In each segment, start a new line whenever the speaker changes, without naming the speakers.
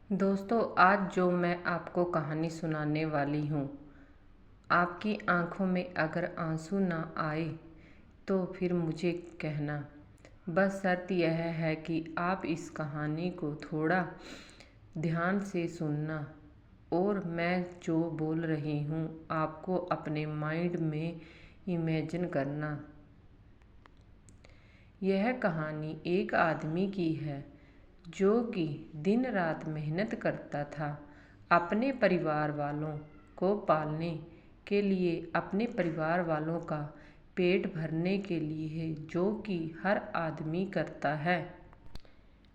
दोस्तों, आज जो मैं आपको कहानी सुनाने वाली हूँ, आपकी आंखों में अगर आंसू ना आए तो फिर मुझे कहना। बस शर्त यह है कि आप इस कहानी को थोड़ा ध्यान से सुनना और मैं जो बोल रही हूँ आपको अपने माइंड में इमेजिन करना। यह कहानी एक आदमी की है जो कि दिन रात मेहनत करता था अपने परिवार वालों को पालने के लिए, अपने परिवार वालों का पेट भरने के लिए, जो कि हर आदमी करता है।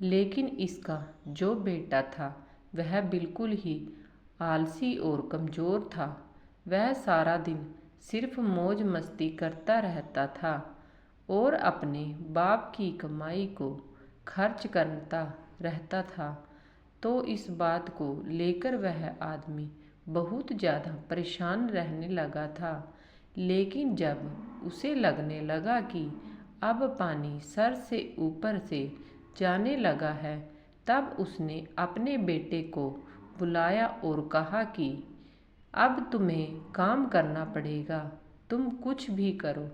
लेकिन इसका जो बेटा था वह बिल्कुल ही आलसी और कमज़ोर था। वह सारा दिन सिर्फ मौज मस्ती करता रहता था और अपने बाप की कमाई को खर्च करता रहता था। तो इस बात को लेकर वह आदमी बहुत ज़्यादा परेशान रहने लगा था। लेकिन जब उसे लगने लगा कि अब पानी सर से ऊपर से जाने लगा है, तब उसने अपने बेटे को बुलाया और कहा कि अब तुम्हें काम करना पड़ेगा। तुम कुछ भी करो,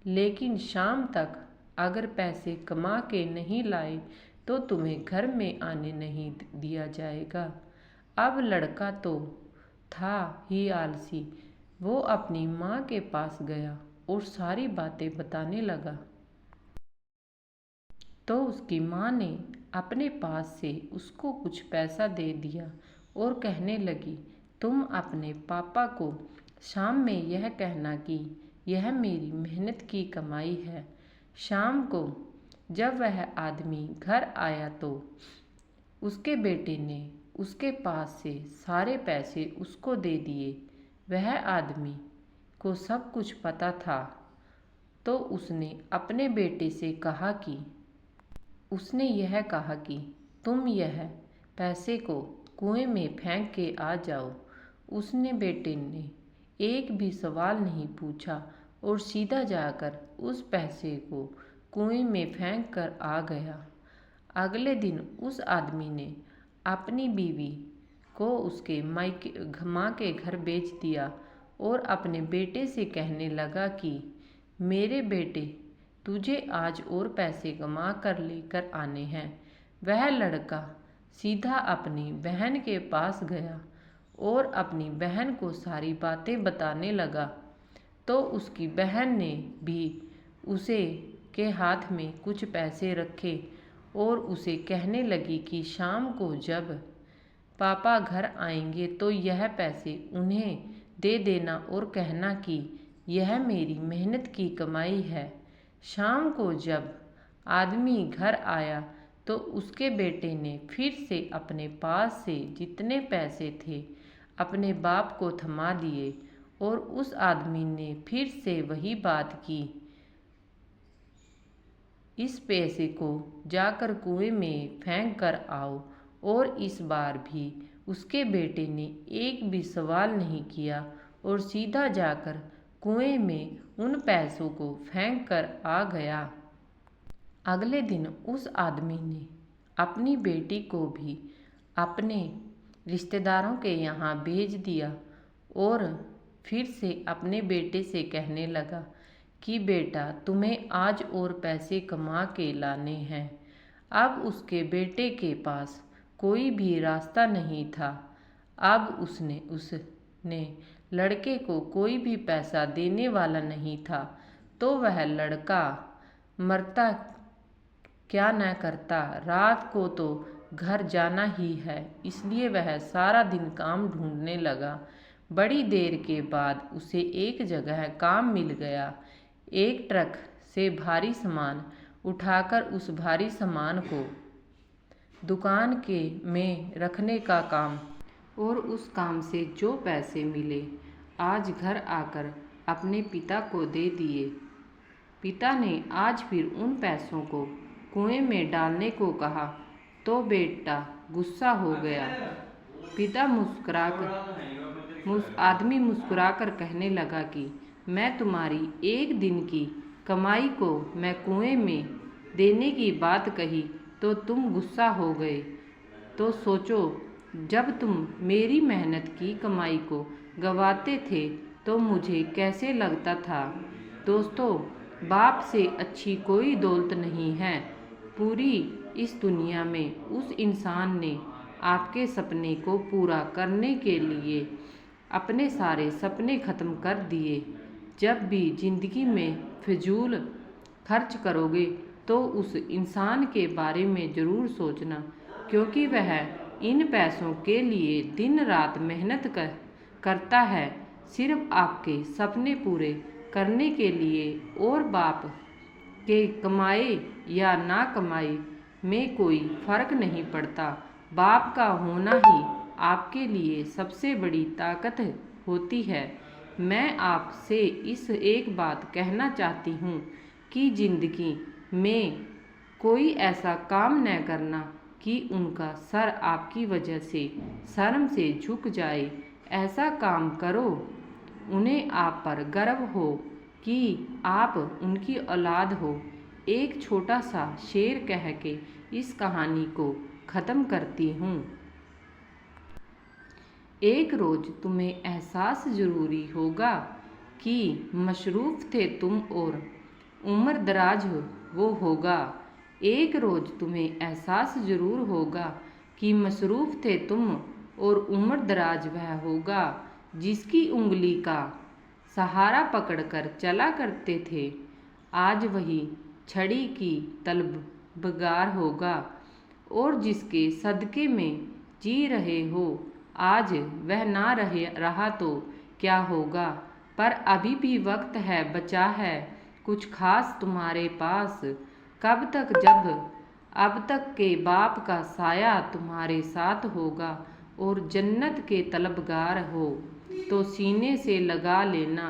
लेकिन शाम तक अगर पैसे कमा के नहीं लाए तो तुम्हें घर में आने नहीं दिया जाएगा। अब लड़का तो था ही आलसी। वो अपनी माँ के पास गया और सारी बातें बताने लगा। तो उसकी माँ ने अपने पास से उसको कुछ पैसा दे दिया और कहने लगी, तुम अपने पापा को शाम में यह कहना कि यह मेरी मेहनत की कमाई है। शाम को जब वह आदमी घर आया तो उसके बेटे ने उसके पास से सारे पैसे उसको दे दिए। वह आदमी को सब कुछ पता था, तो उसने यह कहा कि तुम यह पैसे को कुएं में फेंक के आ जाओ। उसने बेटे ने एक भी सवाल नहीं पूछा और सीधा जाकर उस पैसे को कुएं में फेंक कर आ गया। अगले दिन उस आदमी ने अपनी बीवी को उसके माँ के घर भेज दिया और अपने बेटे से कहने लगा कि मेरे बेटे, तुझे आज और पैसे कमा कर लेकर आने हैं। वह लड़का सीधा अपनी बहन के पास गया और अपनी बहन को सारी बातें बताने लगा। तो उसकी बहन ने भी उसे के हाथ में कुछ पैसे रखे और उसे कहने लगी कि शाम को जब पापा घर आएंगे तो यह पैसे उन्हें दे देना और कहना कि यह मेरी मेहनत की कमाई है। शाम को जब आदमी घर आया तो उसके बेटे ने फिर से अपने पास से जितने पैसे थे अपने बाप को थमा दिए और उस आदमी ने फिर से वही बात की, इस पैसे को जाकर कुएं में फेंक कर आओ। और इस बार भी उसके बेटे ने एक भी सवाल नहीं किया और सीधा जाकर कुएं में उन पैसों को फेंक कर आ गया। अगले दिन उस आदमी ने अपनी बेटी को भी अपने रिश्तेदारों के यहाँ भेज दिया और फिर से अपने बेटे से कहने लगा कि बेटा, तुम्हें आज और पैसे कमा के लाने हैं। अब उसके बेटे के पास कोई भी रास्ता नहीं था। अब उसने लड़के को कोई भी पैसा देने वाला नहीं था। तो वह लड़का मरता क्या न करता, रात को तो घर जाना ही है, इसलिए वह सारा दिन काम ढूंढने लगा। बड़ी देर के बाद उसे एक जगह काम मिल गया। एक ट्रक से भारी सामान उठाकर उस भारी सामान को दुकान के में रखने का काम, और उस काम से जो पैसे मिले आज घर आकर अपने पिता को दे दिए। पिता ने आज फिर उन पैसों को कुएं में डालने को कहा तो बेटा गुस्सा हो गया। पिता आदमी मुस्कुराकर कहने लगा कि मैं तुम्हारी एक दिन की कमाई को मैं कुएं में देने की बात कही तो तुम गुस्सा हो गए। तो सोचो जब तुम मेरी मेहनत की कमाई को गंवाते थे तो मुझे कैसे लगता था। दोस्तों, बाप से अच्छी कोई दौलत नहीं है पूरी इस दुनिया में। उस इंसान ने आपके सपने को पूरा करने के लिए अपने सारे सपने ख़त्म कर दिए। जब भी ज़िंदगी में फिजूल खर्च करोगे तो उस इंसान के बारे में ज़रूर सोचना, क्योंकि वह इन पैसों के लिए दिन रात मेहनत करता है, सिर्फ आपके सपने पूरे करने के लिए। और बाप के कमाए या ना कमाए में कोई फ़र्क नहीं पड़ता। बाप का होना ही आपके लिए सबसे बड़ी ताकत होती है। मैं आपसे इस एक बात कहना चाहती हूँ कि ज़िंदगी में कोई ऐसा काम न करना कि उनका सर आपकी वजह से शर्म से झुक जाए। ऐसा काम करो उन्हें आप पर गर्व हो कि आप उनकी औलाद हो। एक छोटा सा शेर कह के इस कहानी को ख़त्म करती हूँ। एक रोज़ तुम्हें एहसास ज़रूरी होगा कि मशरूफ़ थे तुम और उम्र दराज वो होगा। एक रोज़ तुम्हें एहसास ज़रूर होगा कि मसरूफ़ थे तुम और उम्र दराज वह होगा, जिसकी उंगली का सहारा पकड़कर चला करते थे। आज वही छड़ी की तलबगार होगा, और जिसके सदके में जी रहे हो आज वह ना रहा तो क्या होगा। पर अभी भी वक्त है, बचा है कुछ खास तुम्हारे पास। कब तक, जब अब तक के बाप का साया तुम्हारे साथ होगा और जन्नत के तलबगार हो तो सीने से लगा लेना,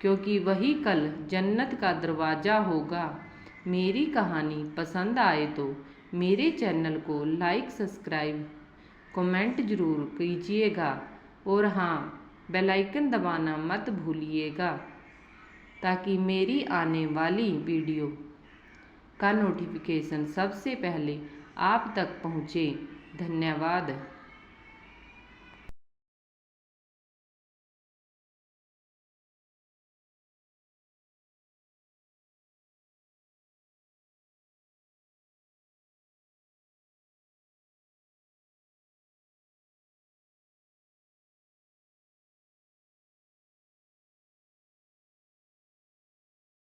क्योंकि वही कल जन्नत का दरवाज़ा होगा। मेरी कहानी पसंद आए तो मेरे चैनल को लाइक, सब्सक्राइब, कमेंट ज़रूर कीजिएगा, और हाँ, बेल आइकन दबाना मत भूलिएगा ताकि मेरी आने वाली वीडियो का नोटिफिकेशन सबसे पहले आप तक पहुँचे। धन्यवाद।